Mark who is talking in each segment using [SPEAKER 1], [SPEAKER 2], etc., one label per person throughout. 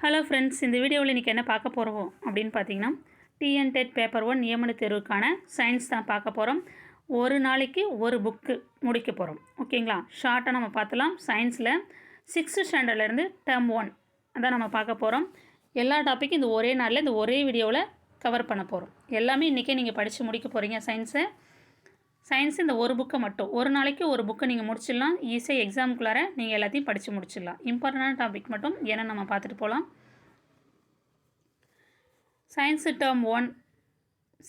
[SPEAKER 1] Hello friends, இந்த வீடியோவில் இன்றைக்கி என்ன பார்க்க போகிறோம் அப்படின்னு பார்த்தீங்கன்னா, டிஎன்டெட் பேப்பர் 1 நியமன தேர்வுக்கான சயின்ஸ் தான் பார்க்க போகிறோம். ஒரு நாளைக்கு ஒரு புக்கு முடிக்க போகிறோம். ஓகேங்களா? ஷார்ட்டாக நம்ம பார்த்துலாம். சயின்ஸில் 6th ஸ்டாண்டர்ட்லேருந்து டேர்ம் 1 அதான் நம்ம பார்க்க போகிறோம். எல்லா டாப்பிக்கும் இந்த ஒரே நாளில் இந்த ஒரே வீடியோவில் கவர் பண்ண போகிறோம். எல்லாமே இன்றைக்கே நீங்கள் படித்து முடிக்க போகிறீங்க. சயின்ஸ் இந்த ஒரு புக்கை மட்டும் ஒரு நாளைக்கு ஒரு புக்கை நீங்கள் முடிச்சிடலாம். ஈஸியாக எக்ஸாமுக்குள்ளார நீங்கள் எல்லாத்தையும் படித்து முடிச்சிடலாம். இம்பார்ட்டண்டான டாபிக் மட்டும் ஏன்னா நம்ம பார்த்துட்டு போகலாம். சயின்ஸு டேர்ம் 1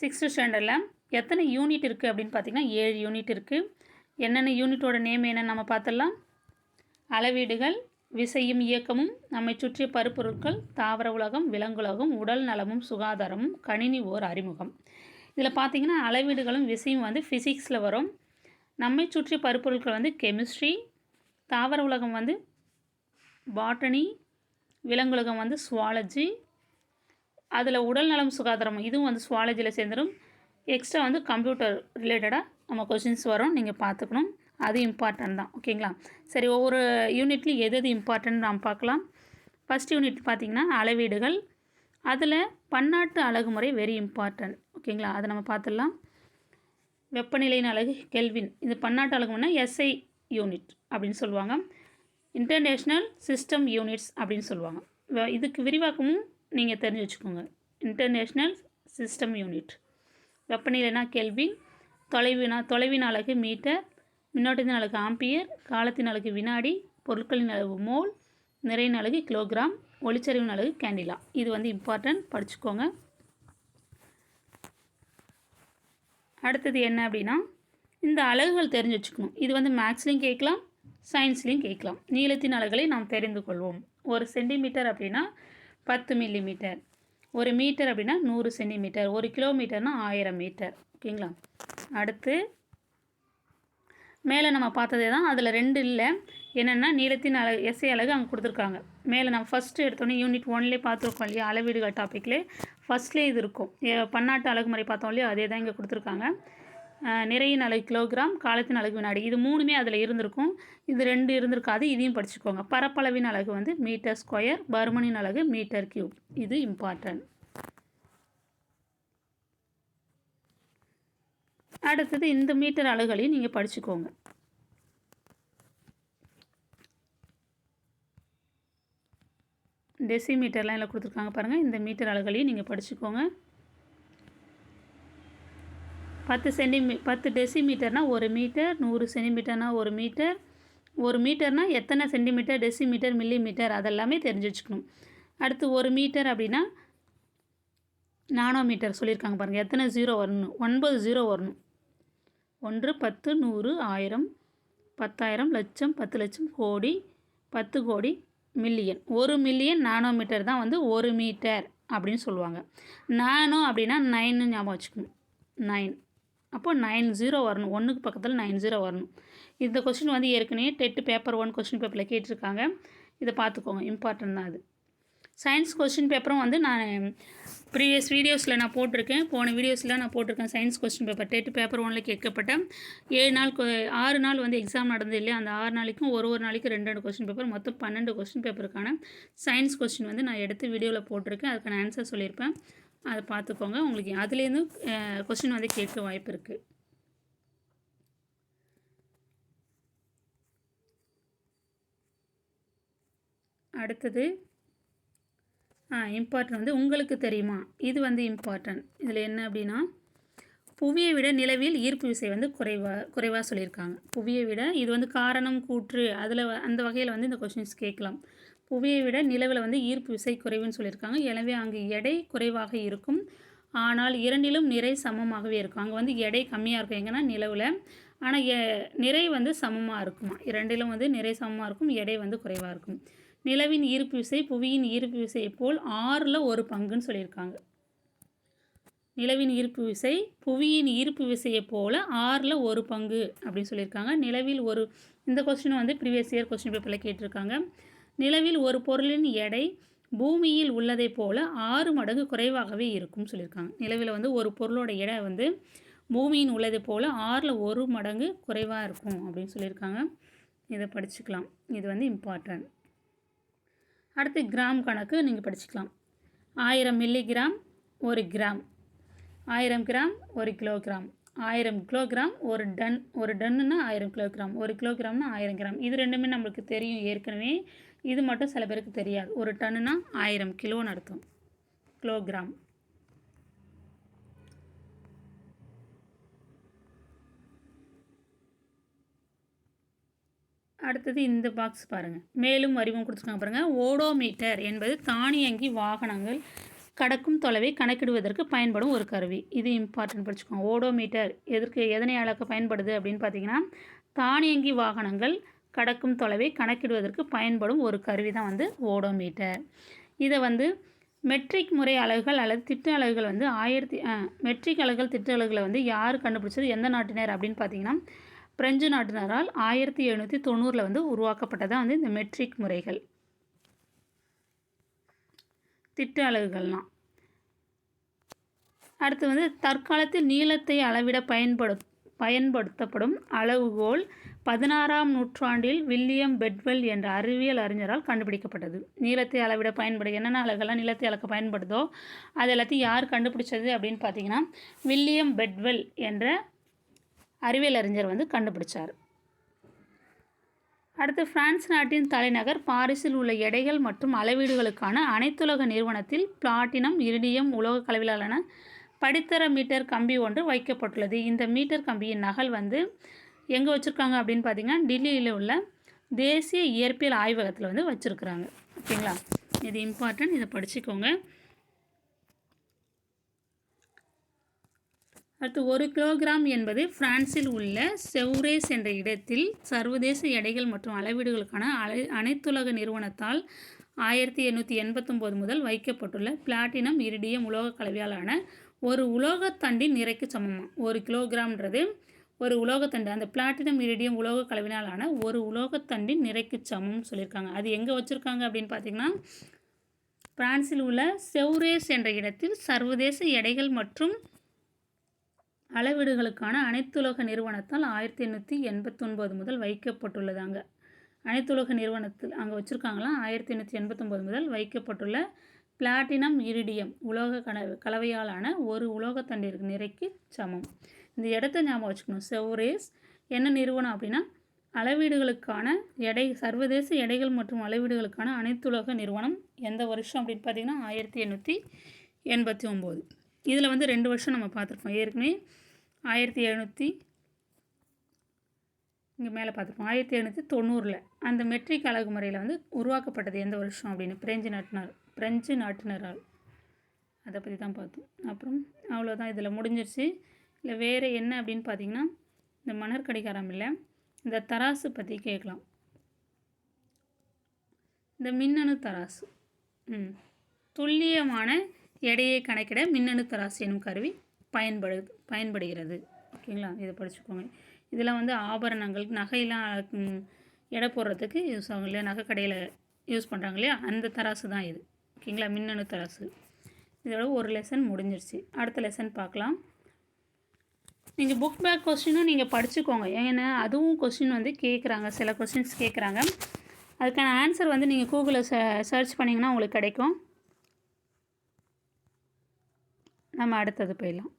[SPEAKER 1] 6th ஸ்டாண்டர்டில் எத்தனை யூனிட் இருக்குது அப்படின்னு பார்த்தீங்கன்னா 7 யூனிட் இருக்குது. என்னென்ன யூனிட்டோட நேம் என்னென்னு நம்ம பார்த்துடலாம். அளவீடுகள், விசையும் இயக்கமும், நம்மை சுற்றிய பருப்பொருட்கள், தாவர உலகம், விலங்குலகம், உடல் நலமும் சுகாதாரமும், கணினி ஓர் அறிமுகம். இதில் பார்த்தீங்கன்னா அளவீடுகளும் விசையும் வந்து ஃபிசிக்ஸில் வரும். நம்மை சுற்றிய பருப்பொருட்கள் வந்து கெமிஸ்ட்ரி, தாவர உலகம் வந்து பாட்டனி, விலங்குலகம் வந்து சுவாலஜி, அதில் உடல் நலம் சுகாதாரம் இதுவும் வந்து சுவாலஜியில் சேர்ந்துடும். எக்ஸ்ட்ரா வந்து கம்ப்யூட்டர் ரிலேட்டடாக நம்ம கொஷின்ஸ் வரும், நீங்கள் பார்த்துக்கணும். அது இம்பார்ட்டன்ட் தான். ஓகேங்களா? சரி, ஒவ்வொரு யூனிட்லையும் எது இம்பார்ட்டன்ட் நாம் பார்க்கலாம். ஃபஸ்ட் யூனிட் பார்த்திங்கன்னா அளவீடுகள். அதில் பன்னாட்டு அலகு முறை வெரி இம்பார்ட்டன்ட். ஓகேங்களா? அதை நம்ம பார்த்துடலாம். வெப்பநிலையின் அலகு கெல்வின். இது பன்னாட்டு அலகுன்னா எஸ்ஐ யூனிட் அப்படின்னு சொல்லுவாங்க. இன்டர்நேஷ்னல் சிஸ்டம் யூனிட்ஸ் அப்படின்னு சொல்லுவாங்க. இதுக்கு விரிவாக்கமும் நீங்கள் தெரிஞ்சு வச்சுக்கோங்க. International system unit. வெப்பநிலைனா கெல்வின், தொலைவின் அலகு மீட்டர், மின்னோட்டத்தின் அலகு ஆம்பியர், காலத்தின் அலகு வினாடி, பொருட்களின் அளவு மோல், நிறையின் அலகு கிலோகிராம், ஒளிச்சரிவின் அலகு கேண்டிலா. இது வந்து இம்பார்ட்டன்ட், படிச்சுக்கோங்க. அடுத்தது என்ன அப்படின்னா, இந்த அலகுகள் தெரிஞ்சு வச்சுக்கணும். இது வந்து மேக்ஸ்லேயும் கேட்கலாம், சயின்ஸ்லேயும் கேட்கலாம். நீளத்தின் அலகுகளை நாம் தெரிந்து கொள்வோம். 1 சென்டிமீட்டர் அப்படின்னா 10 மில்லிமீட்டர், 1 மீட்டர் அப்படின்னா 100 சென்டிமீட்டர், 1 கிலோமீட்டர்னா 1000 மீட்டர். ஓகேங்களா? அடுத்து மேலே நம்ம பார்த்ததே தான். அதில் 2 இல்லை. என்னென்னா நீளத்தின் அலகு எஸ்ஐ அலகு அங்கே கொடுத்துருக்காங்க. மேலே நம்ம ஃபஸ்ட்டு எடுத்தோன்னே யூனிட் 1லேயே பார்த்துருக்கோம் இல்லையா, அளவீடுகள் டாப்பிக்லேயே ஃபஸ்ட்லேயே இது இருக்கும். பன்னாட்டு அலகு முறை பார்த்தோம் இல்லையா, அதே தான் இங்கே கொடுத்துருக்காங்க. நிறையின் அலகு கிலோகிராம், காலத்தின் அலகு வினாடி, இது 3மே அதில் இருந்திருக்கும். இது 2 இருந்திருக்காது, இதையும் படிச்சுக்கோங்க. பரப்பளவின் அலகு வந்து மீட்டர் ஸ்கொயர், பருமனின் அலகு மீட்டர் கியூப். இது இம்பார்ட்டன்ட். அடுத்தது இந்த மீட்டர் அலகுகளையும் நீங்கள் படிச்சுக்கோங்க. டெசிமீட்டர்லாம் இதில் கொடுத்துருக்காங்க பாருங்கள். இந்த மீட்டர் அலகுகளையும் நீங்கள் படிச்சுக்கோங்க. 10 டெசிமீட்டர்னால் 1 மீட்டர், 100 சென்டிமீட்டர்னால் 1 மீட்டர், 1 மீட்டர்னால் எத்தனை சென்டிமீட்டர், டெசிமீட்டர், மில்லிமீட்டர் அதெல்லாமே தெரிஞ்சு வச்சுக்கணும். அடுத்து 1 மீட்டர் அப்படின்னா நானோமீட்டர் சொல்லியிருக்காங்க பாருங்கள். எத்தனை 0 வரணும்? 9 0 வரணும். 1 10 100 1000 10,000 லட்சம் 10 லட்சம் கோடி 10 கோடி மில்லியன். 1 மில்லியன் நானோமீட்டர் தான் வந்து 1 மீட்டர் அப்படின்னு சொல்லுவாங்க. நானோ அப்படின்னா 9ன்னு ஞாபகம் வச்சுக்கணும். 9 அப்போது 9 0 வரணும். 1க்கு பக்கத்தில் 9 0 வரணும். இந்த கொஸ்டின் வந்து ஏற்கனவே டெட் பேப்பர் 1 கொஸ்டின் பேப்பரில் கேட்டிருக்காங்க. இதை பார்த்துக்கோங்க, இம்பார்ட்டன்ட் தான் அது. சயின்ஸ் கொஸ்டின் பேப்பரும் வந்து நான் ப்ரீவியஸ் வீடியோஸில் நான் போட்டிருக்கேன். போன வீடியோஸில் நான் போட்டிருக்கேன். Science question paper dead paper 1ல் கேட்கப்பட்ட 6 நாள் வந்து எக்ஸாம் நடந்தது இல்லையா, அந்த 6 நாளைக்கும் ஒரு நாளைக்கு 2 கொஸ்டின் பேப்பர், மொத்தம் 12 கொஸ்டின் பேப்பருக்கான சயின்ஸ் கொஸ்டின் வந்து நான் எடுத்து வீடியோவில் போட்டிருக்கேன். அதுக்கான ஆன்சர் சொல்லியிருப்பேன். அதை பார்த்துக்கோங்க. உங்களுக்கு அதுலேருந்து கொஸ்டின் வந்து கேட்க வாய்ப்பு இருக்குது. அடுத்தது இம்பார்ட்டன்ட் வந்து உங்களுக்கு தெரியுமா, இது வந்து இம்பார்ட்டன்ட். இதில் என்ன அப்படின்னா, புவியை விட நிலவில் ஈர்ப்பு விசை வந்து குறைவாக சொல்லியிருக்காங்க. புவியை விட இது வந்து காரணம் கூற்று அதில் அந்த வகையில் வந்து இந்த கொஸ்டின்ஸ் கேட்கலாம். புவியை விட நிலவில் வந்து ஈர்ப்பு விசை குறைவுன்னு சொல்லியிருக்காங்க. எனவே அங்கே எடை குறைவாக இருக்கும், ஆனால் இரண்டிலும் நிறை சமமாகவே இருக்கும். அங்கே வந்து எடை கம்மியாக இருக்கும் எங்கன்னா நிலவில், ஆனால் நிறை வந்து சமமாக இருக்குமா. இரண்டிலும் வந்து நிறை சமமாக இருக்கும், எடை வந்து குறைவாக இருக்கும். நிலவின் ஈர்ப்பு விசை புவியின் ஈர்ப்பு விசையை போல் 6ல் 1 பங்குன்னு சொல்லியிருக்காங்க. நிலவின் ஈர்ப்பு விசை புவியின் ஈர்ப்பு விசையை போல் 6ல் 1 பங்கு அப்படின்னு சொல்லியிருக்காங்க. நிலவில் இந்த கொஸ்டின் வந்து ப்ரீவியஸ் இயர் கொஸ்டின் பேப்பரில் கேட்டிருக்காங்க. நிலவில் ஒரு பொருளின் எடை பூமியில் உள்ளதை போல் 6 மடங்கு குறைவாகவே இருக்கும்னு சொல்லியிருக்காங்க. நிலவில் வந்து ஒரு பொருளோட எடை வந்து பூமியின் உள்ளதை போல் 6ல் 1 மடங்கு குறைவாக இருக்கும் அப்படின்னு சொல்லியிருக்காங்க. இதை படிச்சுக்கலாம். இது வந்து இம்பார்ட்டன்ட். அடுத்து கிராம் கணக்கு நீங்கள் படிச்சுக்கலாம். 1000 milligram 1 gram, 1000 gram 1 kilogram, 1000 kilogram 1 tonne. 1 டன்னுன்னா 1000 கிலோகிராம், 1 கிலோகிராம்னா 1000 கிராம். இது ரெண்டுமே நம்மளுக்கு தெரியும் ஏற்கனவே. இது மட்டும் சில பேருக்கு தெரியாது. 1 டன்னுனா 1000 கிலோன்னு அர்த்தம், கிலோகிராம். அடுத்தது இந்த பாக்ஸ் பாருங்கள், மேலும் அறிவும் கொடுத்துருக்காங்க பாருங்கள். ஓடோமீட்டர் என்பது தானியங்கி வாகனங்கள் கடக்கும் தொலைவை கணக்கிடுவதற்கு பயன்படும் ஒரு கருவி. இது இம்பார்ட்டன்ட் படிச்சுக்கோங்க. ஓடோமீட்டர் எதனை அளக்க பயன்படுது அப்படின்னு பார்த்தீங்கன்னா, தானியங்கி வாகனங்கள் கடக்கும் தொலைவை கணக்கிடுவதற்கு பயன்படும் ஒரு கருவி தான் வந்து ஓடோமீட்டர். இதை வந்து மெட்ரிக் முறை அலகுகள் அல்லது திட்ட அலகுகள் வந்து மெட்ரிக் அலகுகள் திட்ட அலகுகளை வந்து யார் கண்டுபிடிச்சது, எந்த நாட்டினர் அப்படின்னு பார்த்தீங்கன்னா, பிரெஞ்சு நாட்டினரால் 1790 வந்து உருவாக்கப்பட்டதான் வந்து இந்த மெட்ரிக் முறைகள், திட்ட அலகுகள்லாம். அடுத்து வந்து தற்காலத்தில் நீளத்தை அளவிட பயன்படுத்தப்படும் அளவுகோல் 16ஆம் நூற்றாண்டில் வில்லியம் பெட்வெல் என்ற அறிவியல் அறிஞரால் கண்டுபிடிக்கப்பட்டது. நீளத்தை அளவிட என்னென்ன அலகுகள்லாம் நீளத்தை அளக்க பயன்படுதோ அது எல்லாத்தையும் யார் கண்டுபிடிச்சது அப்படின்னு பார்த்தீங்கன்னா, வில்லியம் பெட்வெல் என்ற அறிவியல் அறிஞர் வந்து கண்டுபிடிச்சார். அடுத்து பிரான்ஸ் நாட்டின் தலைநகர் பாரிஸில் உள்ள எடைகள் மற்றும் அளவீடுகளுக்கான அனைத்துலக நிறுவனத்தில் பிளாட்டினம் இரிடியம் உலோக கலவையிலான படித்தர மீட்டர் கம்பி ஒன்று வைக்கப்பட்டுள்ளது. இந்த மீட்டர் கம்பியின் நகல் வந்து எங்கே வச்சுருக்காங்க அப்படின்னு பார்த்தீங்கன்னா, டெல்லியில் உள்ள தேசிய இயற்பியல் ஆய்வகத்தில் வந்து வச்சுருக்குறாங்க. ஓகேங்களா, இது இம்பார்ட்டன்ட், இதை படிச்சுக்கோங்க. அடுத்து 1 கிலோகிராம் என்பது பிரான்சில் உள்ள செவ்ரேஸ் என்ற இடத்தில் சர்வதேச எடைகள் மற்றும் அளவீடுகளுக்கான அனைத்துலக நிறுவனத்தால் 1889 முதல் வைக்கப்பட்டுள்ள பிளாட்டினம் இரிடியம் உலோக கலவையாலான ஒரு உலோகத்தண்டின் நிறைக்கு சமம். 1 கிலோகிராம்ன்றது ஒரு உலோகத்தண்டு, அந்த பிளாட்டினம் இரிடியம் உலோக கலவையினாலான ஒரு உலோகத்தண்டின் நிறைக்கு சமம்னு சொல்லியிருக்காங்க. அது எங்கே வச்சுருக்காங்க அப்படின்னு பார்த்தீங்கன்னா, பிரான்சில் உள்ள செவ்ரேஸ் என்ற இடத்தில் சர்வதேச எடைகள் மற்றும் அளவீடுகளுக்கான அனைத்துலக நிறுவனத்தால் 1889 முதல் வைக்கப்பட்டுள்ளதாங்க. அனைத்துலக நிறுவனத்தில் அங்கே வச்சுருக்காங்களாம். 1889 முதல் வைக்கப்பட்டுள்ள பிளாட்டினம் இரிடியம் உலோக கலவையாலான ஒரு உலோகத்தண்டிற்கு நிறைக்கு சமம். இந்த இடத்த ஞாபகம் வச்சுக்கணும். செவ்ரேஸ் என்ன நிறுவனம் அப்படின்னா, அளவீடுகளுக்கான சர்வதேச எடைகள் மற்றும் அளவீடுகளுக்கான அனைத்துலக நிறுவனம். எந்த வருஷம் அப்படின்னு பார்த்தீங்கன்னா 1889. இதில் வந்து 2 வருஷம் நம்ம பார்த்துருப்போம் ஏற்கனவே. 1700 இங்கே மேலே பார்த்துருப்போம். 1790 அந்த மெட்ரிக் அலகு முறையில் வந்து உருவாக்கப்பட்டது எந்த வருஷம் அப்படின்னு பிரெஞ்சு நாட்டினரால். அதை பற்றி தான் பார்த்தோம். அப்புறம் அவ்வளோதான், இதில் முடிஞ்சிருச்சு. இல்லை வேறு என்ன அப்படின்னு பார்த்தீங்கன்னா, இந்த மணர் கடிகாரம் இல்லை, இந்த தராசு பற்றி கேட்கலாம். இந்த மின்னணு தராசு, துல்லியமான எடையை கணக்கிட மின்னணு தராசு எனும் கருவி பயன்படுகிறது. ஓகேங்களா, இதை படிச்சுக்கோங்க. இதெல்லாம் வந்து ஆபரணங்கள் நகையெல்லாம் எடை போடுறதுக்கு யூஸ் ஆகும் இல்லையா, நகை கடையில் யூஸ் பண்ணுறாங்க இல்லையா, அந்த தராசு தான் இது. ஓகேங்களா, மின்னணு தராசு. இதோட ஒரு லெசன் முடிஞ்சிருச்சு. அடுத்த லெசன் பார்க்கலாம். நீங்கள் புக் பேக் கொஸ்டினும் நீங்கள் படிச்சுக்கோங்க. ஏன்னா அதுவும் கொஸ்டின் வந்து கேட்குறாங்க, சில கொஸ்டின்ஸ் கேட்குறாங்க. அதுக்கான ஆன்சர் வந்து நீங்கள் கூகுளில் சர்ச் பண்ணிங்கன்னா உங்களுக்கு கிடைக்கும். நம்ம அடுத்தது போயிடலாம்.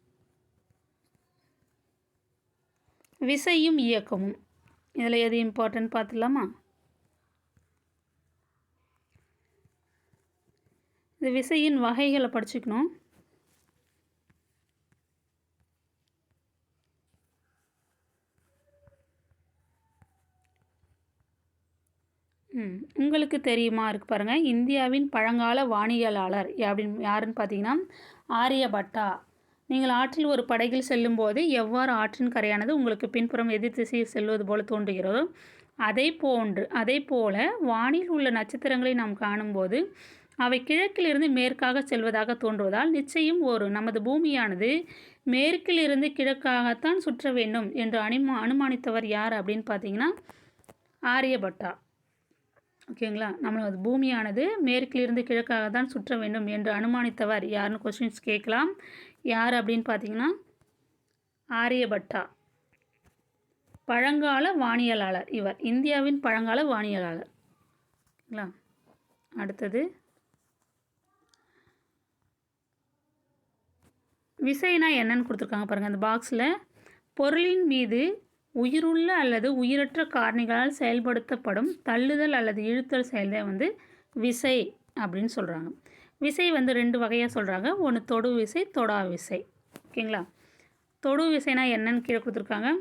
[SPEAKER 1] விசையும் இயக்கமும், இதில் எது இம்பார்ட்டன்ட் பார்த்துடலாமா? இந்த விசையின் வகைகளை படிச்சுக்கணும். உங்களுக்கு தெரியுமா இருக்கு பாருங்கள். இந்தியாவின் பழங்கால வானியலாளர் யாருன்னு பார்த்தீங்கன்னா ஆரியபட்டா. நீங்கள் ஆற்றில் ஒரு படகில் செல்லும்போது எவ்வாறு ஆற்றின் கரையானது உங்களுக்கு பின்புறம் எதிர் திசையில் செல்வது போல தோன்றுகிறதோ அதே போல வானில் உள்ள நட்சத்திரங்களை நாம் காணும்போது அவை கிழக்கிலிருந்து மேற்காக செல்வதாக தோன்றுவதால் நிச்சயம் நமது பூமியானது மேற்கிலிருந்து கிழக்காகத்தான் சுற்ற வேண்டும் என்று அனுமானித்தவர் யார் அப்படின்னு பார்த்தீங்கன்னா ஆரியபட்டா. ஓகேங்களா, நம்மளது பூமியானது மேற்கிலிருந்து கிழக்காக தான் சுற்ற வேண்டும் என்று அனுமானித்தவர் யாருன்னு கொஸ்டின்ஸ் கேட்கலாம். யார் அப்படின்னு பார்த்தீங்கன்னா ஆரியபட்டா, பழங்கால வானியலாளர். இவர் இந்தியாவின் பழங்கால வானியலாளர். ஓகேங்களா. அடுத்தது விசைனா என்னன்னு கொடுத்துருக்காங்க பாருங்கள். அந்த பாக்ஸில் பொருளின் மீது உயிருள்ள அல்லது உயிரற்ற காரணிகளால் செயல்படுத்தப்படும் தள்ளுதல் அல்லது இழுத்தல் செயல்தான் வந்து விசை அப்படின்னு சொல்கிறாங்க. விசை வந்து 2 வகையாக சொல்கிறாங்க. ஒன்று தொடு விசை, தொடா விசை. ஓகேங்களா? தொடு விசைனா என்னன்னு கீழே கொடுத்துருக்காங்க.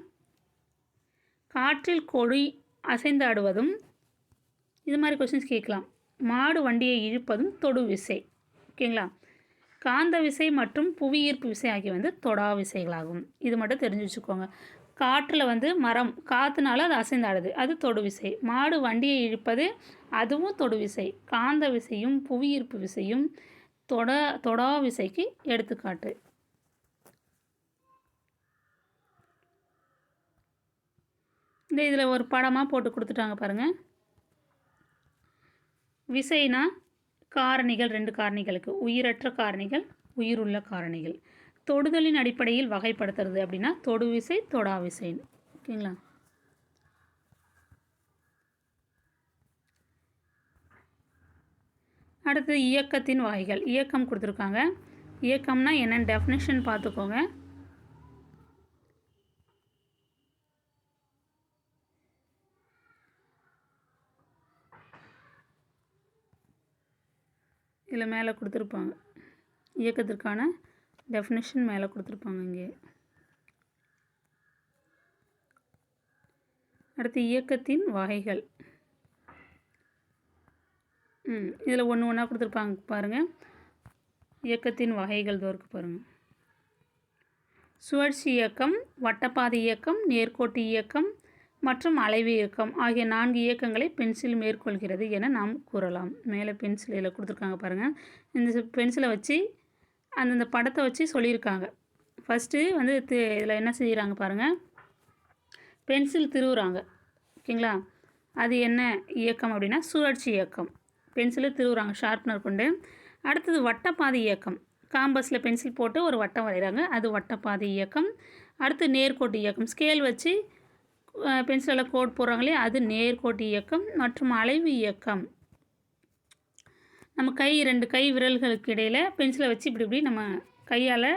[SPEAKER 1] காற்றில் கொடி அசைந்தாடுவதும், இது மாதிரி கொஸ்டின்ஸ் கேட்கலாம். மாடு வண்டியை இழுப்பதும் தொடு விசை. ஓகேங்களா? காந்த விசை மற்றும் புவியீர்ப்பு விசை ஆகிய வந்து தொடா விசைகளாகும். இது மட்டும் தெரிஞ்சு வச்சுக்கோங்க. காற்றில் வந்து மரம் காற்றுனால அது அசைந்தாடுது, அது தொடு விசை. மாடு வண்டியை இழுப்பது அதுவும் தொடு விசை. காந்த விசையும் புவியீர்ப்பு விசையும் தொடா விசைக்கு எடுத்துக்காட்டு. இந்த இதில் ஒரு படமாக போட்டு கொடுத்துட்டாங்க பாருங்கள். விசைனா காரணிகள் 2 காரணிகளுக்கு, உயிரற்ற காரணிகள், உயிருள்ள காரணிகள். தொடுதலின் அடிப்படையில் வகைப்படுத்துறது அப்படின்னா தொடு விசை, தொடா விசைன்னு. ஓகேங்களா? அடுத்து இயக்கத்தின் வகைகள். இயக்கம் கொடுத்துருக்காங்க. இயக்கம்னா என்னென்னு டெஃபினேஷன் பார்த்துக்கோங்க. இதில் மேலே கொடுத்துருப்பாங்க. இயக்கத்திற்கான டெஃபினேஷன் மேலே கொடுத்துருப்பாங்க இங்கே. அடுத்து இயக்கத்தின் வகைகள். இதில் ஒன்று ஒன்றா கொடுத்துருப்பாங்க பாருங்கள். இயக்கத்தின் வகைகள் தோருக்கு பாருங்கள். சுழற்சி இயக்கம், வட்டப்பாதை இயக்கம், நேர்கோட்டு இயக்கம் மற்றும் அலைவு இயக்கம் ஆகிய 4 இயக்கங்களை பென்சில் மேற்கொள்கிறது என நாம் கூறலாம். மேலே பென்சில் இதில் கொடுத்துருக்காங்க பாருங்கள். இந்த பென்சிலை வச்சு அந்தந்த படத்தை வச்சு சொல்லியிருக்காங்க. ஃபஸ்ட்டு வந்து இதில் என்ன செய்கிறாங்க பாருங்கள், பென்சில் திருவுறாங்க. ஓகேங்களா? அது என்ன இயக்கம் அப்படின்னா சுழற்சி இயக்கம். பென்சிலை திருவுறாங்க ஷார்ப்னர் கொண்டு. அடுத்தது வட்டப்பாதை இயக்கம். காம்பஸில் பென்சில் போட்டு ஒரு வட்டம் வரைகிறாங்க, அது வட்டப்பாதை இயக்கம். அடுத்து நேர்கோட்டு இயக்கம். ஸ்கேல் வச்சு பென்சிலில் கோட் போடுறாங்களே, அது நேர்கோட்டு இயக்கம். மற்றும் அலைவு இயக்கம். நம்ம 2 கை விரல்களுக்கு இடையில் பென்சிலை வச்சு இப்படி நம்ம கையால்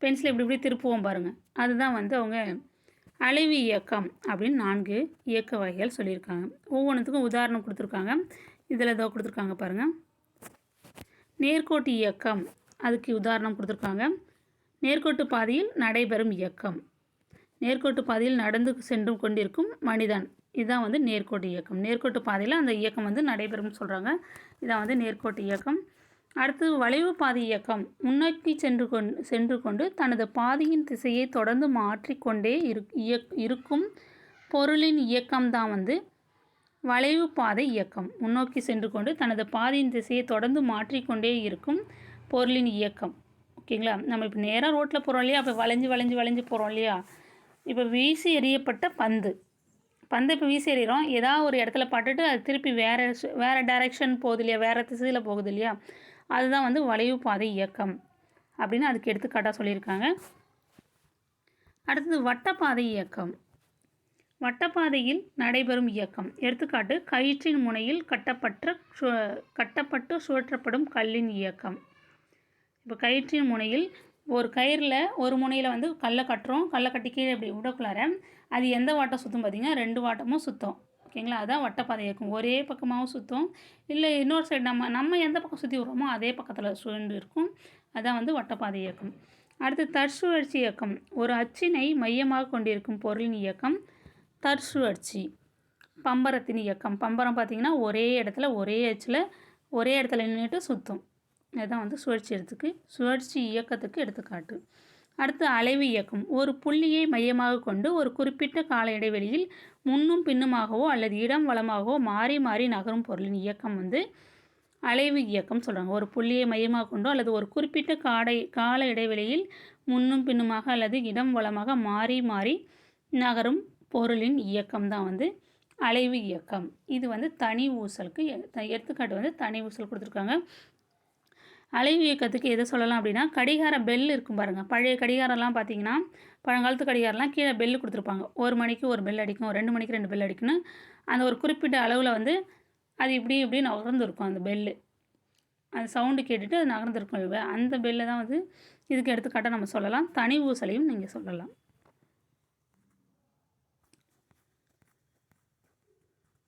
[SPEAKER 1] பென்சிலை இப்படி திருப்புவோம் பாருங்கள், அதுதான் வந்து அவங்க அலைவு இயக்கம் அப்படின்னு 4 இயக்க வகைகள் சொல்லியிருக்காங்க. ஒவ்வொன்றுத்துக்கும் உதாரணம் கொடுத்துருக்காங்க. இதில் ஏதோ கொடுத்துருக்காங்க பாருங்கள். நேர்கோட்டு இயக்கம், அதுக்கு உதாரணம் கொடுத்துருக்காங்க. நேர்கோட்டு பாதையில் நடைபெறும் இயக்கம். நேர்கோட்டு பாதையில் நடந்து சென்று கொண்டிருக்கும் மனிதன், இதுதான் வந்து நேர்கோட்டு இயக்கம். நேர்கோட்டு பாதையில் அந்த இயக்கம் வந்து நடைபெறும்னு சொல்கிறாங்க. இதான் வந்து நேர்கோட்டு இயக்கம். அடுத்து வளைவு பாதை இயக்கம். முன்னோக்கி சென்று கொண்டு தனது பாதையின் திசையை தொடர்ந்து மாற்றிக்கொண்டே இருக்கும் பொருளின் இயக்கம்தான் வந்து வளைவு பாதை இயக்கம். முன்னோக்கி சென்று கொண்டு தனது பாதையின் திசையை தொடர்ந்து மாற்றிக்கொண்டே இருக்கும் பொருளின் இயக்கம். ஓகேங்களா? நம்ம இப்போ நேராக ரோட்டில் போகிறோம் இல்லையா, அப்போ வளைஞ்சு போகிறோம் இல்லையா. இப்போ வீசி எறியப்பட்ட பந்தை இப்போ வீசி எறிகிறோம், ஏதாவது ஒரு இடத்துல பட்டுட்டு அது திருப்பி வேறு டைரெக்ஷன் போகுது இல்லையா, வேறு திசையில் போகுது இல்லையா, அதுதான் வந்து வளைவு பாதை இயக்கம் அப்படின்னு அதுக்கு எடுத்துக்காட்டாக சொல்லியிருக்காங்க. அடுத்தது வட்டப்பாதை இயக்கம். வட்டப்பாதையில் நடைபெறும் இயக்கம். எடுத்துக்காட்டு கயிற்றின் முனையில் கட்டப்பட்டு சுழற்றப்படும் கல்லின் இயக்கம். இப்போ கயிற்றின் முனையில் ஒரு கயிறில் ஒரு முனையில் வந்து கல்லை கட்டுறோம், கல்லை கட்டி கீழே இப்படி விடக்குள்ளார அது எந்த வாட்டம் சுற்றும் பார்த்தீங்கன்னா 2 வாட்டமும் சுற்றும். ஓகேங்களா? அதான் வட்டப்பாதை இயக்கம். ஒரே பக்கமாகவும் சுற்றும், இல்லை இன்னொரு சைடு நம்ம எந்த பக்கம் சுற்றி விடுறோமோ அதே பக்கத்தில் சுழண்டு இருக்கும், அதான் வந்து வட்டப்பாதை இயக்கம். அடுத்து தற்சுழற்சி இயக்கம். ஒரு அச்சினை மையமாக கொண்டிருக்கும் பொருளின் இயக்கம் தற்சுழற்சி. பம்பரத்தின் இயக்கம். பம்பரம் பார்த்திங்கன்னா ஒரே இடத்துல ஒரே அச்சில் ஒரே இடத்துல நின்றுட்டு சுற்றும், அதுதான் வந்து சுழற்சி இயக்கத்துக்கு எடுத்துக்காட்டு. அடுத்து அலைவு இயக்கம். ஒரு புள்ளியை மையமாக கொண்டு ஒரு குறிப்பிட்ட கால இடைவெளியில் முன்னும் பின்னுமாகவோ அல்லது இடம் வலமாகவோ மாறி மாறி நகரும் பொருளின் இயக்கம் வந்து அலைவு இயக்கம் சொல்கிறாங்க. ஒரு புள்ளியை மையமாக கொண்டோ அல்லது ஒரு குறிப்பிட்ட கால இடைவெளியில் முன்னும் பின்னுமாக அல்லது இடம் வலமாக மாறி மாறி நகரும் பொருளின் இயக்கம் தான் வந்து அலைவு இயக்கம். இது வந்து தனி ஊசலுக்கு எடுத்துக்காட்டு வந்து தனி ஊசல் கொடுத்துருக்காங்க. அலைவு இயக்கத்துக்கு எதை சொல்லலாம் அப்படின்னா கடிகார பெல் இருக்கும் பாருங்கள். பழைய கடிகாரம்லாம் பார்த்தீங்கன்னா பழங்காலத்து கடிகாரம்லாம் கீழே பெல் கொடுத்துருப்பாங்க. 1 மணிக்கு ஒரு பெல் அடிக்கும், 2 மணிக்கு 2 பெல் அடிக்கணும். அந்த ஒரு குறிப்பிட்ட அளவில் வந்து அது இப்படி இப்படி நகர்ந்துருக்கும் அந்த பெல்லு. அந்த சவுண்டு கேட்டுட்டு அது நகர்ந்துருக்கும் இல்லையா, அந்த பெல்லை தான் வந்து இதுக்கு எடுத்துக்காட்டாக நம்ம சொல்லலாம். தனி ஊசலையும் நீங்கள் சொல்லலாம்.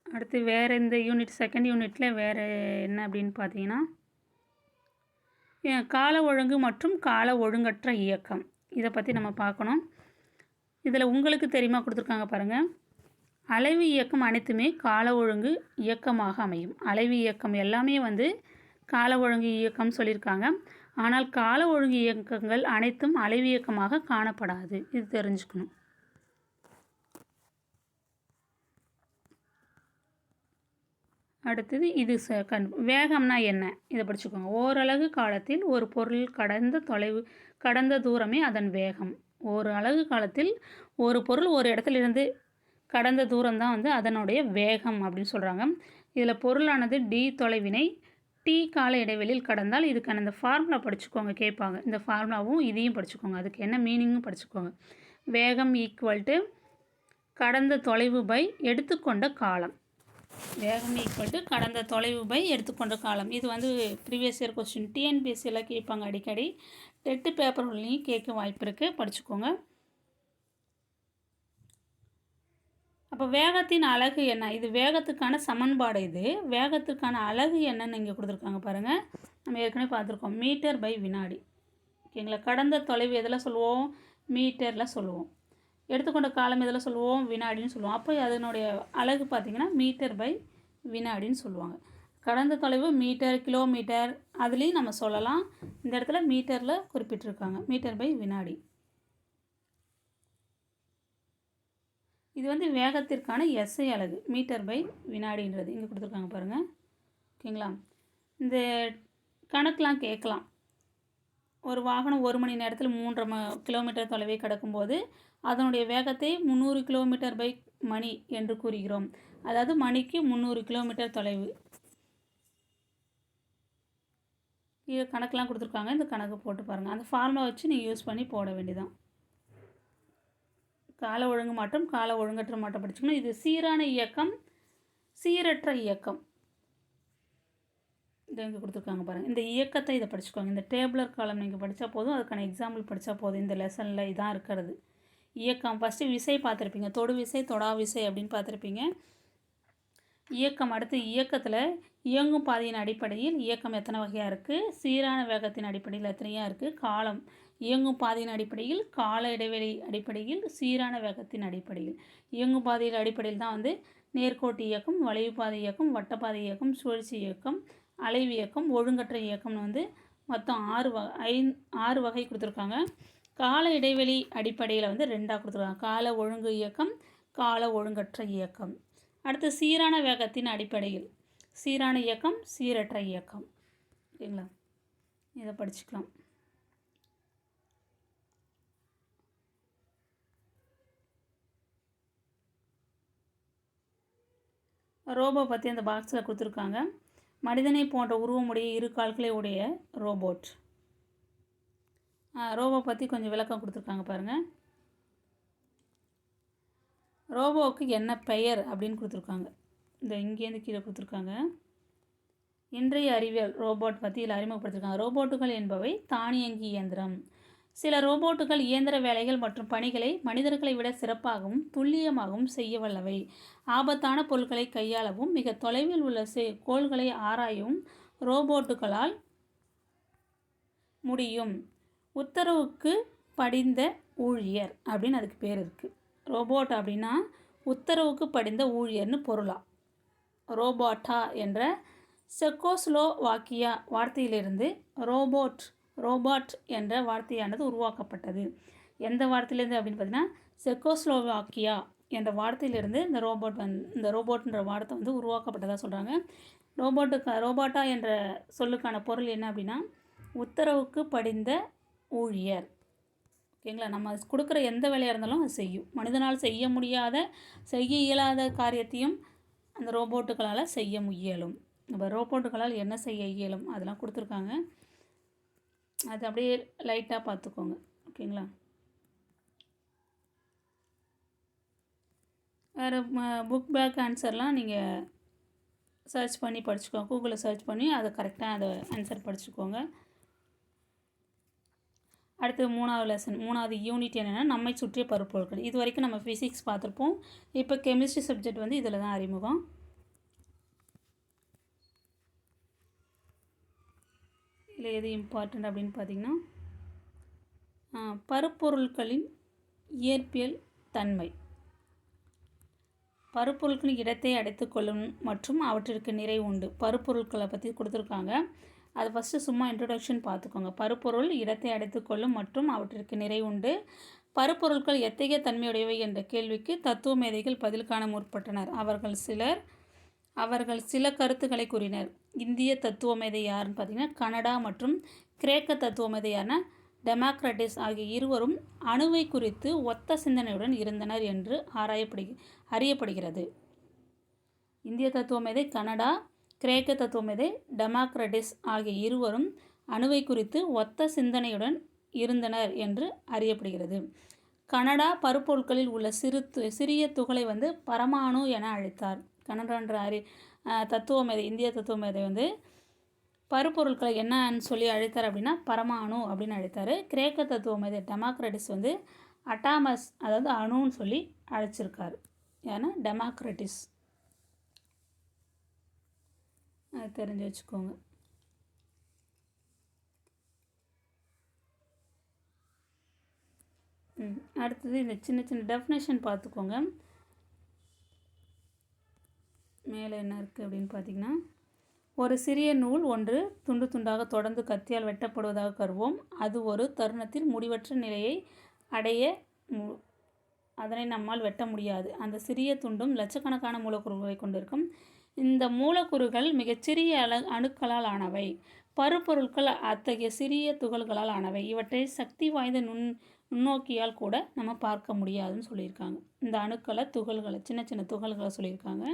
[SPEAKER 1] அடுத்து வேறு இந்த யூனிட் செகண்ட் யூனிட்டில் வேறு என்ன அப்படின்னு பார்த்தீங்கன்னா, கால ஒழுங்கு மற்றும் கால ஒழுங்கற்ற இயக்கம் இதை பற்றி நம்ம பார்க்கணும். இதில் உங்களுக்கு தெரியுமா கொடுத்துருக்காங்க பாருங்கள். அலைவு இயக்கம் அனைத்துமே கால ஒழுங்கு இயக்கமாக அமையும். அலைவு இயக்கம் எல்லாமே வந்து கால ஒழுங்கு இயக்கம் சொல்லியிருக்காங்க. ஆனால் கால ஒழுங்கு இயக்கங்கள் அனைத்தும் அலைவு இயக்கமாக காணப்படாது. இது தெரிஞ்சுக்கணும். அடுத்தது இது வேகம்னா என்ன இதை படிச்சுக்கோங்க. ஓரலகு காலத்தில் ஒரு பொருள் கடந்த தூரமே அதன் வேகம். ஒரு அலகு காலத்தில் ஒரு பொருள் ஒரு இடத்துலேருந்து கடந்த தூரம் தான் வந்து அதனுடைய வேகம் அப்படின்னு சொல்கிறாங்க. இதில் பொருளானது d தொலைவினை t கால இடைவெளியில் கடந்தால் இதுக்கான இந்த ஃபார்முலா படிச்சுக்கோங்க, கேட்பாங்க. இந்த ஃபார்முலாவும் இதையும் படிச்சுக்கோங்க, அதுக்கு என்ன மீனிங்கும் படிச்சுக்கோங்க. வேகம் ஈக்குவல் டு கடந்த தொலைவு பை எடுத்துக்கொண்ட காலம். வேகம் ஈக்குவல் டு கடந்த தொலைவு பை எடுத்துக்கொண்ட காலம். இது வந்து ப்ரீவியஸ் இயர் கொஸ்டின் டிஎன்பிஎஸ்சியில் கேட்பாங்க அடிக்கடி. டெட்டு பேப்பர்லையும் கேட்க வாய்ப்பு இருக்குது, படிச்சுக்கோங்க. அப்போ வேகத்தின் அலகு என்ன? இது வேகத்துக்கான சமன்பாடு. இது வேகத்துக்கான அலகு என்னன்னு இங்கே கொடுத்துருக்காங்க பாருங்கள். நம்ம ஏற்கனவே பார்த்துருக்கோம், மீட்டர் பை வினாடி. ஓகேங்களா? கடந்த தொலைவு எதில் சொல்லுவோம்? மீட்டரில் சொல்லுவோம். எடுத்துக்கொண்ட காலம் எதில் சொல்லுவோம்? வினாடின்னு சொல்லுவோம். அப்போ அதனுடைய அலகு பார்த்திங்கன்னா மீட்டர் பை வினாடின்னு சொல்லுவாங்க. கடந்த தொலைவு மீட்டர், கிலோமீட்டர் அதுலேயும் நம்ம சொல்லலாம். இந்த இடத்துல மீட்டரில் குறிப்பிட்டிருக்காங்க, மீட்டர் பை வினாடி. இது வந்து வேகத்திற்கான எஸ்ஐ அலகு, மீட்டர் பை வினாடின்றது இங்கே கொடுத்துருக்காங்க பாருங்கள். ஓகேங்களா? இந்த கணக்கெலாம் கேட்கலாம். ஒரு வாகனம் 1 மணி நேரத்தில் 3.5 கிலோமீட்டர் தொலைவை கடக்கும்போது அதனுடைய வேகத்தை 300 கிலோமீட்டர் பை மணி என்று கூறுகிறோம். அதாவது மணிக்கு 300 கிலோமீட்டர் தொலைவு. இது கணக்கெலாம் கொடுத்துருக்காங்க, இந்த கணக்கு போட்டு பாருங்கள். அந்த ஃபார்முலா வச்சு நீங்கள் யூஸ் பண்ணி போட வேண்டியதான். கால ஒழுங்கு மாற்றம், கால ஒழுங்கற்ற மாற்றம் படிச்சுக்கணும். இது சீரான இயக்கம், சீரற்ற இயக்கம். இதை இங்கே கொடுத்துருக்காங்க பாருங்கள். இந்த இயக்கத்தை இதை படிச்சுக்கோங்க. இந்த டேபிளர் காலம் நீங்கள் படித்தா போதும், அதுக்கான எக்ஸாம்பிள் படித்தா போதும். இந்த லெசனில் இதான் இருக்கிறது. இயக்கம் ஃபஸ்ட்டு விசை பார்த்துருப்பீங்க, தொடு விசை, தொடா விசை அப்படின்னு பார்த்துருப்பீங்க. இயக்கம், அடுத்து இயக்கத்தில் இயங்கும் பாதையின் அடிப்படையில் இயக்கம் எத்தனை வகையாக இருக்குது, சீரான வேகத்தின் அடிப்படையில் எத்தனையாக இருக்குது, காலம் இயங்கும் பாதையின் அடிப்படையில், கால இடைவெளி அடிப்படையில், சீரான வேகத்தின் அடிப்படையில். இயங்கும் பாதையில் அடிப்படையில் தான் வந்து நேர்கோட்டு இயக்கம், வளைவு பாதை இயக்கம், வட்டப்பாதை இயக்கம், சுழற்சி இயக்கம், அலைவு இயக்கம், ஒழுங்கற்ற இயக்கம்னு வந்து மொத்தம் 6 வகை கொடுத்துருக்காங்க. கால இடைவெளி அடிப்படையில் வந்து 2ஆக கொடுத்துருக்காங்க. கால ஒழுங்கு இயக்கம், கால ஒழுங்கற்ற இயக்கம். அடுத்து சீரான வேகத்தின் அடிப்படையில் சீரான இயக்கம், சீரற்ற இயக்கம். ஓகேங்களா? இதை படிச்சுக்கலாம். ரோபோ பற்றி அந்த பாக்ஸில் கொடுத்துருக்காங்க. மனிதனை போன்ற உருவமுடைய 2 கால்களை உடைய ரோபோட். ரோபோ பற்றி கொஞ்சம் விளக்கம் கொடுத்துருக்காங்க பாருங்கள். ரோபோவுக்கு என்ன பெயர் அப்படின்னு கொடுத்துருக்காங்க. இந்த இங்கேருந்து கீழே கொடுத்துருக்காங்க. இன்றைய அறிவியல் ரோபோட் பற்றி இதில் அறிமுகப்படுத்திருக்காங்க. ரோபோட்டுகள் என்பவை தானியங்கி இயந்திரம். சில ரோபோட்டுகள் இயந்திர வேலைகள் மற்றும் பணிகளை மனிதர்களை விட சிறப்பாகவும் துல்லியமாகவும் செய்ய வல்லவை. ஆபத்தான பொருட்களை கையாளவும் மிக தொலைவில் உள்ள கோள்களை ஆராயவும் ரோபோட்டுகளால் முடியும். உத்தரவுக்கு படிந்த ஊழியர் அப்படின்னு அதுக்கு பேர் இருக்குது. ரோபோட் அப்படின்னா உத்தரவுக்கு படிந்த ஊழியர்னு பொருளா. ரோபாட்டா என்ற செக்கோஸ்லோவாக்கியா வார்த்தையிலிருந்து ரோபாட் என்ற வார்த்தையானது உருவாக்கப்பட்டது. எந்த வார்த்தையிலேருந்து அப்படின்னு பார்த்தீங்கன்னா செக்கோஸ்லோவாக்கியா என்ற வார்த்தையிலிருந்து இந்த ரோபோட்ன்ற வார்த்தை வந்து உருவாக்கப்பட்டதாக சொல்கிறாங்க. ரோபாட்டா என்ற சொல்லுக்கான பொருள் என்ன அப்படின்னா உத்தரவுக்கு படிந்த ஊழியர். ஓகேங்களா? நம்ம கொடுக்குற எந்த வேலையாக இருந்தாலும் அது செய்யும். மனிதனால் செய்ய இயலாத காரியத்தையும் அந்த ரோபோட்டுகளால் செய்ய இயலும். நம்ம ரோபோட்டுகளால் என்ன செய்ய இயலும் அதெல்லாம் கொடுத்துருக்காங்க. அது அப்படியே லைட்டாக பார்த்துக்கோங்க. ஓகேங்களா? வேறு புக் பேக் ஆன்சர்லாம் நீங்கள் சர்ச் பண்ணி படிச்சுக்கோங்க. கூகுளில் சர்ச் பண்ணி அதை கரெக்டாக அதை ஆன்சர் படிச்சுக்கோங்க. அடுத்து 3வது லெசன் 3வது யூனிட் என்னென்னா நம்மை சுற்றிய பருப்பொருட்கள். இது வரைக்கும் நம்ம ஃபிசிக்ஸ் பார்த்துருப்போம். இப்போ கெமிஸ்ட்ரி சப்ஜெக்ட் வந்து இதில் தான் அறிமுகம். இதில் எது இம்பார்ட்டண்ட் அப்படின்னு பார்த்திங்கன்னா பருப்பொருட்களின் இயற்பியல் தன்மை. பருப்பொருட்களின் இடத்தை அடைத்துக்கொள்ளும் மற்றும் அவற்றிற்கு நிறை உண்டு. பருப்பொருட்களை பற்றி கொடுத்துருக்காங்க. அது ஃபஸ்ட்டு சும்மா இன்ட்ரொடக்ஷன் பார்த்துக்கோங்க. பருப்பொருள் இடத்தை அடைத்துக்கொள்ளும் மற்றும் அவற்றிற்கு நிறை உண்டு. பருப்பொருட்கள் எத்தகைய தன்மையுடையவை என்ற கேள்விக்கு தத்துவ மேதைகள் பதில் காண முற்பட்டனர். அவர்கள் சில கருத்துக்களை கூறினர். இந்திய தத்துவ மேதை யாருன்னு பார்த்தீங்கன்னா கனடா மற்றும் கிரேக்க தத்துவ மேதை யாருன்னா டெமோக்ரட்டிஸ் ஆகிய இருவரும் அணுவை குறித்து ஒத்த சிந்தனையுடன் இருந்தனர் என்று அறியப்படுகிறது. இந்திய தத்துவ மேதை கனடா, கிரேக்க தத்துவ மேதை டெமோக்ரட்டிஸ் ஆகிய இருவரும் அணுவை குறித்து ஒத்த சிந்தனையுடன் இருந்தனர் என்று அறியப்படுகிறது. கனடா பருப்பொருட்களில் உள்ள சிறிய துகளை வந்து பரமாணு என அழைத்தார். கனடான்ற தத்துவ மேதை, இந்திய தத்துவ மேதை வந்து பருப்பொருட்களை என்னன்னு சொல்லி அழைத்தார் அப்படின்னா பரமாணு அப்படின்னு அழைத்தார். கிரேக்க தத்துவ மேதை டெமோக்ரட்டிஸ் வந்து அட்டாமஸ், அதாவது அணுன்னு சொல்லி அழைச்சிருக்காரு. ஏன்னா டெமோக்ரட்டிஸ், அது தெரிஞ்சு வச்சுக்கோங்க. அடுத்தது இந்த சின்ன சின்ன டெஃபினேஷன் பார்த்துக்கோங்க. மேலே என்ன இருக்குது அப்படின்னு பார்த்தீங்கன்னா ஒரு சிறிய நூல் ஒன்று துண்டு துண்டாக தொடர்ந்து கத்தியால் வெட்டப்படுவதாக கருவோம். அது ஒரு தருணத்தில் முடிவற்ற நிலையை அடைய அதனை நம்மால் வெட்ட முடியாது. அந்த சிறிய துண்டும் லட்சக்கணக்கான மூலக்கூறுகளை கொண்டிருக்கும். இந்த மூலக்கூறுகள் மிகச்சிறிய அணுக்களால் ஆனவை. பருப்பொருட்கள் அத்தகைய சிறிய துகள்களால் ஆனவை. இவற்றை சக்தி வாய்ந்த நுண்ணோக்கியால் கூட நம்ம பார்க்க முடியாதுன்னு சொல்லியிருக்காங்க. இந்த அணுக்களை துகள்களை சின்ன சின்ன துகள்களை சொல்லியிருக்காங்க.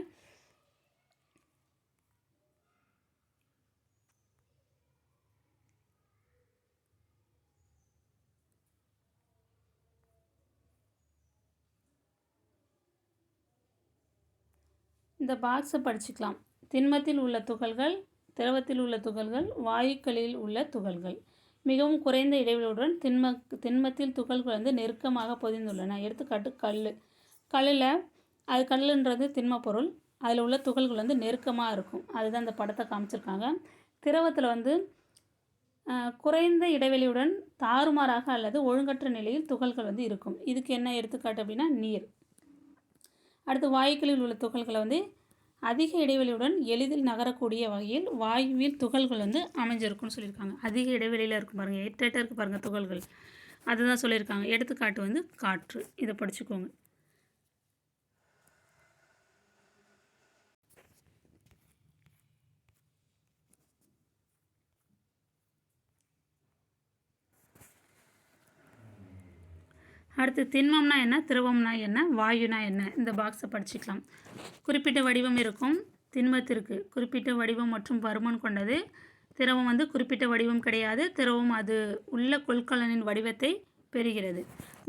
[SPEAKER 1] இந்த பாக்ஸை படிச்சுக்கலாம். திண்மத்தில் உள்ள துகள்கள், திரவத்தில் உள்ள துகள்கள், வாயுக்களில் உள்ள துகள்கள். மிகவும் குறைந்த இடைவெளியுடன் திண்மத்தில் துகள்கள் வந்து நெருக்கமாக பொதிந்துள்ளன. எடுத்துக்காட்டு கல்லுன்றது திண்ம பொருள். அதில் உள்ள துகள்கள் வந்து நெருக்கமாக இருக்கும். அதுதான் அந்த படத்தை காமிச்சிருக்காங்க. திரவத்தில் வந்து குறைந்த இடைவெளியுடன் தாறுமாறாக அல்லது ஒழுங்கற்ற நிலையில் துகள்கள் வந்து இருக்கும். இதுக்கு என்ன எடுத்துக்காட்டு அப்படின்னா நீர். அடுத்து வாயுக்களில் உள்ள துகள்களை வந்து அதிக இடைவெளியுடன் எளிதில் நகரக்கூடிய வகையில் வாயுவில் துகள்கள் வந்து அமைஞ்சிருக்குன்னு சொல்லியிருக்காங்க. அதிக இடைவெளியில் இருக்கும் பாருங்கள், எட்டாக இருக்குது பாருங்கள் துகள்கள், அதுதான் சொல்லியிருக்காங்க. எடுத்துக்காட்டு வந்து காற்று. இதை படிச்சுக்கோங்க. அடுத்து திண்மம்னா என்ன, திரவம்னா என்ன, வாயுனா என்ன, இந்த பாக்ஸை படிச்சுக்கலாம். குறிப்பிட்ட வடிவம் இருக்கும் திண்மத்திற்கு. குறிப்பிட்ட வடிவம் மற்றும் பருமன் கொண்டது. திரவம் வந்து குறிப்பிட்ட வடிவம் கிடையாது. திரவம் அது உள்ள கொள்கலனின் வடிவத்தை பெறுகிறது.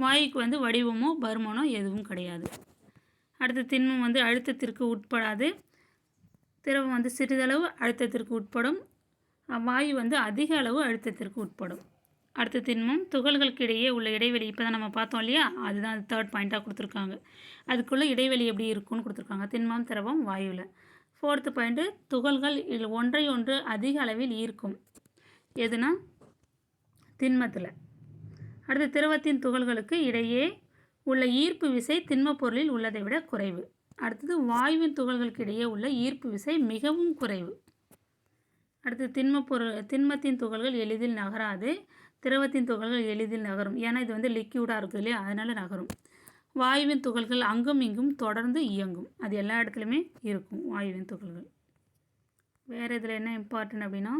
[SPEAKER 1] வாயுக்கு வந்து வடிவமோ பருமனோ எதுவும் கிடையாது. அடுத்து திண்மம் வந்து அழுத்தத்திற்கு உட்படாது. திரவம் வந்து சிறிதளவு அழுத்தத்திற்கு உட்படும். வாயு வந்து அதிக அளவு அழுத்தத்திற்கு உட்படும். அடுத்த திண்மம் துகள்களுக்கு இடையே உள்ள இடைவெளி. இப்போ தான் நம்ம பார்த்தோம் இல்லையா, அதுதான் அது 3rd பாயிண்ட்டாக கொடுத்துருக்காங்க. அதுக்குள்ளே இடைவெளி எப்படி இருக்குன்னு கொடுத்துருக்காங்க. திண்மம், திரவம், வாயுவில். 4th பாயிண்ட்டு துகள்கள் ஒன்றை ஒன்று அதிக அளவில் ஈர்க்கும். எதுனா திண்மத்தில். அடுத்து திரவத்தின் துகள்களுக்கு இடையே உள்ள ஈர்ப்பு விசை திண்ம பொருளில் உள்ளதை விட குறைவு. அடுத்தது வாயுவின் துகள்களுக்கு இடையே உள்ள ஈர்ப்பு விசை மிகவும் குறைவு. அடுத்து திண்மத்தின் துகள்கள் எளிதில் நகராது. திரவத்தின் துகள்கள் எளிதில் நகரும். ஏன்னா இது வந்து லிக்யூடாக இருக்குது இல்லையா, அதனால் நகரும். வாயுவின் துகள்கள் அங்கும் இங்கும் தொடர்ந்து இயங்கும். அது எல்லா இடத்துலையுமே இருக்கும் வாயுவின் துகள்கள். வேறு இதில் என்ன இம்பார்ட்டன்ட் அப்படின்னா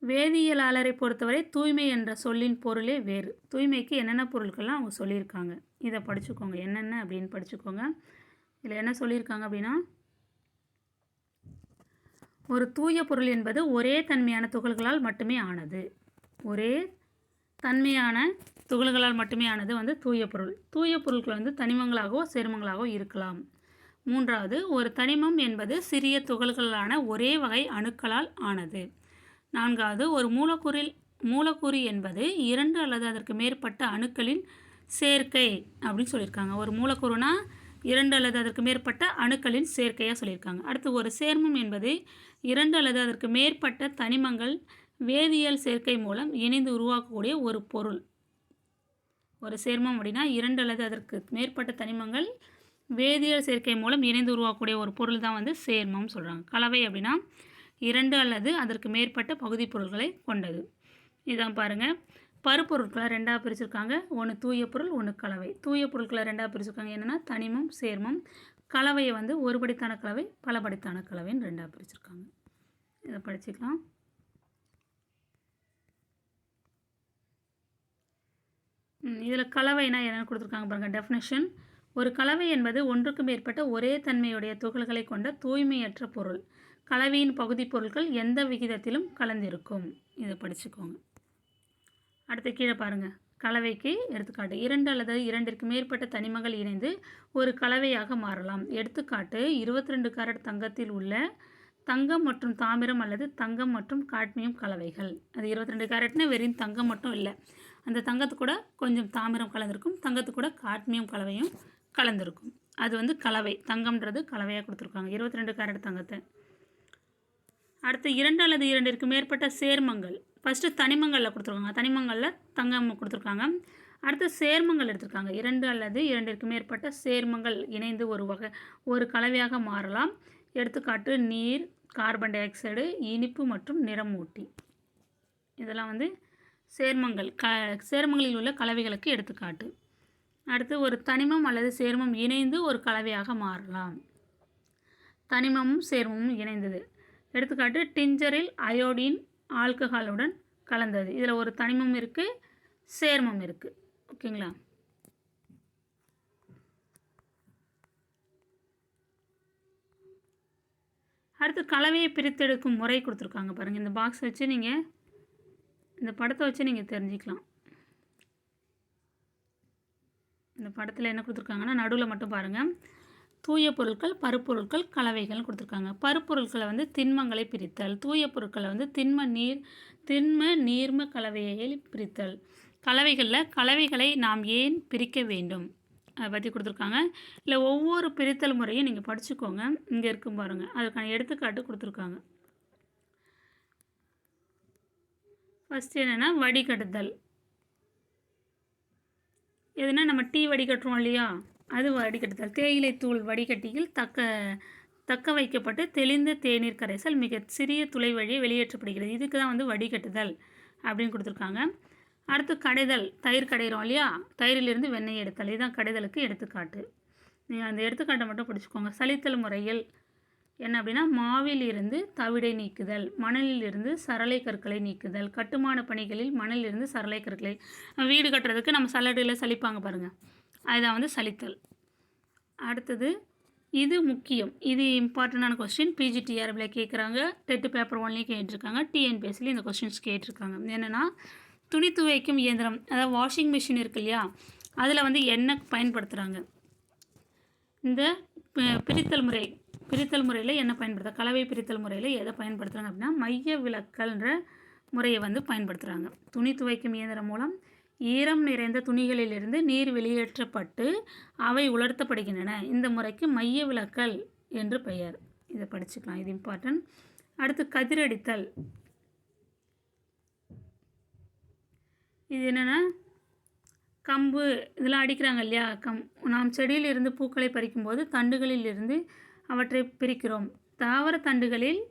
[SPEAKER 1] வேதியியலாளரை பொறுத்தவரை தூய்மை என்ற சொல்லின் பொருளே வேறு. தூய்மைக்கு என்னென்ன பொருட்கள்லாம் அவங்க சொல்லியிருக்காங்க, இதை படிச்சுக்கோங்க. என்னென்ன அப்படின்னு படிச்சுக்கோங்க. இதில் என்ன சொல்லியிருக்காங்க அப்படின்னா ஒரு தூய பொருள் என்பது ஒரே தன்மையான துகள்களால் மட்டுமே ஆனது. ஒரே தன்மையான துகள்களால் மட்டுமே ஆனது வந்து தூய பொருள். தூய பொருட்கள் வந்து தனிமங்களாகவோ சேர்மங்களாகவோ இருக்கலாம். மூன்றாவது, ஒரு தனிமம் என்பது சிறிய துகள்களான ஒரே வகை அணுக்களால் ஆனது. நான்காவது, ஒரு மூலக்கூறு என்பது 2 அல்லது அதற்கு மேற்பட்ட அணுக்களின் சேர்க்கை அப்படின்னு சொல்லியிருக்காங்க. ஒரு மூலக்கூறுனா 2 அல்லது அதற்கு மேற்பட்ட அணுக்களின் சேர்க்கையாக சொல்லியிருக்காங்க. அடுத்து, ஒரு சேர்மம் என்பது 2 அல்லது அதற்கு மேற்பட்ட தனிமங்கள் வேதியியல் சேர்க்கை மூலம் இணைந்து உருவாக்கக்கூடிய ஒரு பொருள். ஒரு சேர்மம் அப்படின்னா 2 அல்லது அதற்கு மேற்பட்ட தனிமங்கள் வேதியியல் சேர்க்கை மூலம் இணைந்து உருவாக்கக்கூடிய ஒரு பொருள் தான் வந்து சேர்மம் சொல்கிறாங்க. கலவை அப்படின்னா 2 அல்லது அதற்கு மேற்பட்ட பகுதி பொருள்களை கொண்டது. இதான் பாருங்கள், பருப்பொருட்களை 2ஆக பிரிச்சிருக்காங்க. ஒன்று தூய பொருள், ஒன்று கலவை. தூய பொருட்களை 2ஆக பிரிச்சிருக்காங்க. என்னென்னா தனிமம், சேர்மம். கலவையை வந்து ஒருபடித்தான கலவை, பலபடித்தான கலவைன்னு 2ஆக பிரிச்சிருக்காங்க. இதை படிச்சுக்கலாம். இதில் கலவைனா என்னென்னு கொடுத்துருக்காங்க பாருங்கள். டெஃபினேஷன்: ஒரு கலவை என்பது ஒன்றுக்கு மேற்பட்ட ஒரே தன்மையுடைய துகள்களை கொண்ட தூய்மையற்ற பொருள். கலவையின் பகுதி பொருட்கள் எந்த விகிதத்திலும் கலந்திருக்கும். இதை படிச்சுக்கோங்க. அடுத்து கீழே பாருங்கள். கலவைக்கு எடுத்துக்காட்டு: 2 அல்லது 2ற்கு மேற்பட்ட தனிமங்கள் இணைந்து ஒரு கலவையாக மாறலாம். எடுத்துக்காட்டு: 22 கேரட் தங்கத்தில் உள்ள தங்கம் மற்றும் தாமிரம் அல்லது தங்கம் மற்றும் காட்மியம் கலவைகள். அது 22 கேரட்னு வெறும் தங்கம் மட்டும் இல்லை, அந்த தங்கத்து கூட கொஞ்சம் தாமிரம் கலந்திருக்கும், தங்கத்து கூட காட்மியம் கலவையும் கலந்திருக்கும். அது வந்து கலவை. தங்கம்ன்றது கலவையாக கொடுத்துருக்காங்க 22 கேரட் தங்கத்தை. அடுத்து 2 அல்லது 2ற்கு மேற்பட்ட சேர்மங்கள். ஃபஸ்ட்டு தனிமங்களில் கொடுத்துருக்காங்க, தனிமங்களில் தங்கம் கொடுத்துருக்காங்க. அடுத்து சேர்மங்கள் எடுத்துருக்காங்க. 2 அல்லது 2ற்கு மேற்பட்ட சேர்மங்கள் இணைந்து ஒரு கலவையாக மாறலாம். எடுத்துக்காட்டு: நீர், கார்பன் டை ஆக்சைடு, இனிப்பு மற்றும் நிறமூட்டி. இதெல்லாம் வந்து சேர்மங்களில் உள்ள கலவைகளுக்கு எடுத்துக்காட்டு. அடுத்து, ஒரு தனிமம் அல்லது சேர்மம் இணைந்து ஒரு கலவையாக மாறலாம். தனிமமும் சேர்மமும் இணைந்தது. எடுத்துக்காட்டு: டிஞ்சரில் அயோடின் ஆல்கஹாலுடன் கலந்தது. இதில் ஒரு தனிமம் இருக்குது, சேர்மம் இருக்குது. ஓகேங்களா? அடுத்து கலவையை பிரித்தெடுக்கும் முறை கொடுத்துருக்காங்க பாருங்கள். இந்த பாக்ஸ் வச்சு நீங்கள், இந்த படத்தை வச்சு நீங்கள் தெரிஞ்சுக்கலாம். இந்த படத்தில் என்ன கொடுத்துருக்காங்கன்னா, நடுவில் மட்டும் பாருங்கள். தூய பொருட்கள், பருப்பொருட்கள், கலவைகள்னு கொடுத்துருக்காங்க. பருப்பொருட்களை வந்து திண்மங்களை பிரித்தல், தூய பொருட்களை வந்து திண்ம நீர்ம கலவையை பிரித்தல். கலவைகளை நாம் ஏன் பிரிக்க வேண்டும் அதை பற்றி கொடுத்துருக்காங்க. இல்லை ஒவ்வொரு பிரித்தல் முறையும் நீங்கள் படிச்சுக்கோங்க. இங்கே இருக்கும் பாருங்கள், அதுக்கான எடுத்துக்காட்டு கொடுத்துருக்காங்க. ஃபஸ்ட்டு என்னென்னா வடிகட்டுதல். எதுனா நம்ம டீ வடிகட்டுறோம் இல்லையா, அது வடிகட்டுதல். தேயிலை தூள் வடிகட்டியில் தக்க வைக்கப்பட்டு தெளிந்த தேநீர் கரைசல் மிக சிறிய துளை வழியே வெளியேற்றப்படுகிறது. இதுக்கு தான் வந்து வடிகட்டுதல் அப்படின்னு கொடுத்துருக்காங்க. அடுத்து கடைதல். தயிர் கடைகிறோம் இல்லையா, தயிரிலிருந்து வெண்ணெய் எடுத்தல். இதுதான் கடைதலுக்கு எடுத்துக்காட்டு. நீங்கள் அந்த எடுத்துக்காட்டை மட்டும் படிச்சுக்கோங்க. சலித்தல் முறையில் என்ன அப்படின்னா, மாவில் இருந்து தவிடை நீக்குதல், மணலில் இருந்து சரளை கற்களை நீக்குதல். கட்டுமான பணிகளில் மணலில் இருந்து சரளை கற்களை, வீடு கட்டுறதுக்கு நம்ம சல்லடையில் சலிப்பாங்க பாருங்கள், அதுதான் வந்து சலித்தல். அடுத்தது இது முக்கியம், இது இம்பார்ட்டண்டான கொஸ்டின். பிஜிடிஆர்பில் கேட்குறாங்க, டெட் பேப்பர் 1லேயும் கேட்டிருக்காங்க, டிஎன்பிஎஸ்சிலையும் இந்த கொஸ்டின்ஸ் கேட்டிருக்காங்க. என்னென்னா, துணி துவைக்கும் இயந்திரம், அதாவது வாஷிங் மிஷின் இருக்கு இல்லையா, அதில் வந்து என்ன பயன்படுத்துகிறாங்க? இந்த பிரித்தல் முறையில் என்ன பயன்படுத்துகிறாங்க? கலவை பிரித்தல் முறையில் எதை பயன்படுத்துகிறாங்க அப்படின்னா, மைய விலக்கல்ன்ற முறையை வந்து பயன்படுத்துகிறாங்க. துணி துவைக்கும் இயந்திரம் மூலம் ஈரம் நிறைந்த துணிகளிலிருந்து நீர் வெளியேற்றப்பட்டு அவை உலர்த்தப்படுகின்றன. இந்த முறைக்கு மைய விலக்கல் என்று பெயர். இதை படிச்சுக்கலாம், இது இம்பார்ட்டன்ட். அடுத்து கதிரடித்தல். இது என்னென்னா, கம்பு இதெல்லாம் அடிக்கிறாங்க இல்லையா, நாம் செடியில் இருந்து பூக்களை பறிக்கும்போது தண்டுகளில் இருந்து அவற்றை பிரிக்கிறோம். தாவர தண்டுகளில்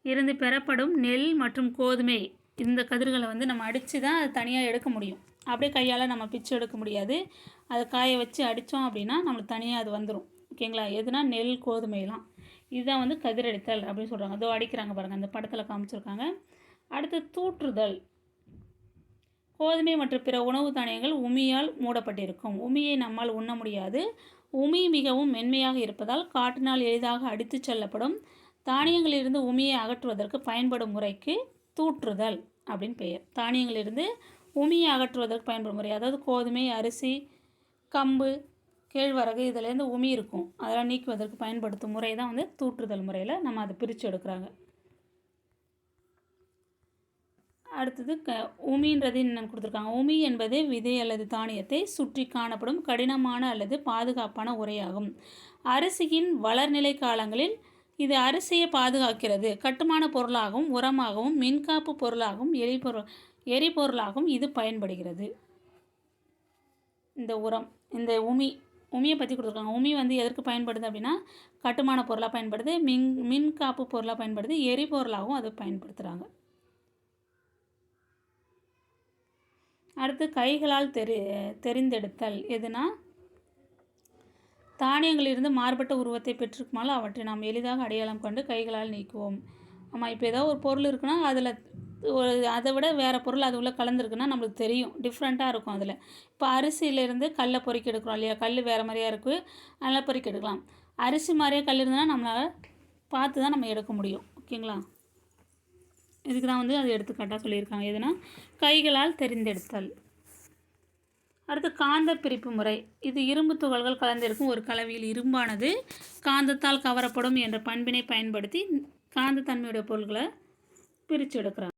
[SPEAKER 1] இருந்து பெறப்படும் நெல் மற்றும் கோதுமை, இந்த கதிர்களை வந்து நம்ம அடித்து தான் அது தனியாக எடுக்க முடியும். அப்படியே கையால் நம்ம பிச்சு எடுக்க முடியாது. அதை காய வச்சு அடித்தோம் அப்படின்னா நம்மளுக்கு தனியாக அது வந்துடும். ஓகேங்களா? எதுனா நெல், கோதுமைலாம். இதுதான் வந்து கதிரடித்தல் அப்படின்னு சொல்கிறாங்க. அதோ அடிக்கிறாங்க பாருங்கள், அந்த படத்தில் காமிச்சிருக்காங்க. அடுத்து தூற்றுதல். கோதுமை மற்றும் பிற உணவு தானியங்கள் உமியால் மூடப்பட்டிருக்கும். உமியை நம்மால் உண்ண முடியாது. உமி மிகவும் மென்மையாக இருப்பதால் காற்றினால் எளிதாக அடித்து செல்லப்படும். தானியங்களிலிருந்து உமியை அகற்றுவதற்கு பயன்படும் முறைக்கு தூற்றுதல் அப்படின்னு பெயர். தானியங்களிலிருந்து உமியை அகற்றுவதற்கு பயன்படும் முறை, அதாவது கோதுமை, அரிசி, கம்பு, கேழ்வரகு இதிலேருந்து உமி இருக்கும், அதெல்லாம் நீக்குவதற்கு பயன்படுத்தும் முறை தான் வந்து தூற்றுதல் முறையில் நம்ம அதை பிரித்து எடுக்கிறாங்க. அடுத்தது உமின்றது என்னென்னு கொடுத்துருக்காங்க. உமி என்பது விதை அல்லது தானியத்தை சுற்றி காணப்படும் கடினமான அல்லது பாதுகாப்பான உரையாகும். அரிசியின் வளர்நிலை காலங்களில் இது அரிசியை பாதுகாக்கிறது. கட்டுமான பொருளாகவும் உரமாகவும் மின்காப்பு பொருளாகவும் எரிபொருளாகவும் இது பயன்படுகிறது. இந்த உரம், இந்த உமியை பற்றி கொடுத்துருக்காங்க. உமி வந்து எதற்கு பயன்படுது அப்படின்னா கட்டுமான பொருளாக பயன்படுது, மின்காப்பு பொருளாக பயன்படுது, எரிபொருளாகவும் அது பயன்படுத்துகிறாங்க. அடுத்து கைகளால் தெரிந்தெடுத்தல் எதுனா தானியங்களிலிருந்து மாறுபட்ட உருவத்தை பெற்றிருக்குமாலும் அவற்றை நாம் எளிதாக அடையாளம் கொண்டு கைகளால் நீக்குவோம். ஆமாம், இப்போ ஏதோ ஒரு பொருள் இருக்குன்னா அதில் அதை விட வேறு பொருள் அது உள்ளே கலந்துருக்குன்னா நம்மளுக்கு தெரியும், டிஃப்ரெண்ட்டாக இருக்கும். அதில் இப்போ அரிசியிலேருந்து கல்லை பொறுக்கி எடுக்கிறோம் இல்லையா, கல் வேறு மாதிரியாக இருக்குது, அதெல்லாம் பொறுக்கி எடுக்கலாம். அரிசி மாதிரியே கல் இருந்ததுன்னா நம்மளால் பார்த்து தான் நம்ம எடுக்க முடியும். ஓகேங்களா, இதுக்கு தான் வந்து அது எடுத்துக்காட்டாக சொல்லியிருக்காங்க. எதுனா கைகளால் தெரிந்தெடுத்தல். அடுத்து காந்த பிரிப்பு முறை. இது இரும்பு துகள்கள் கலந்திருக்கும் ஒரு கலவையில் இரும்பானது காந்தத்தால் கவரப்படும் என்ற பண்பினை பயன்படுத்தி காந்தத்தன்மையுடைய பொருட்களை பிரித்து எடுக்கிறாங்க.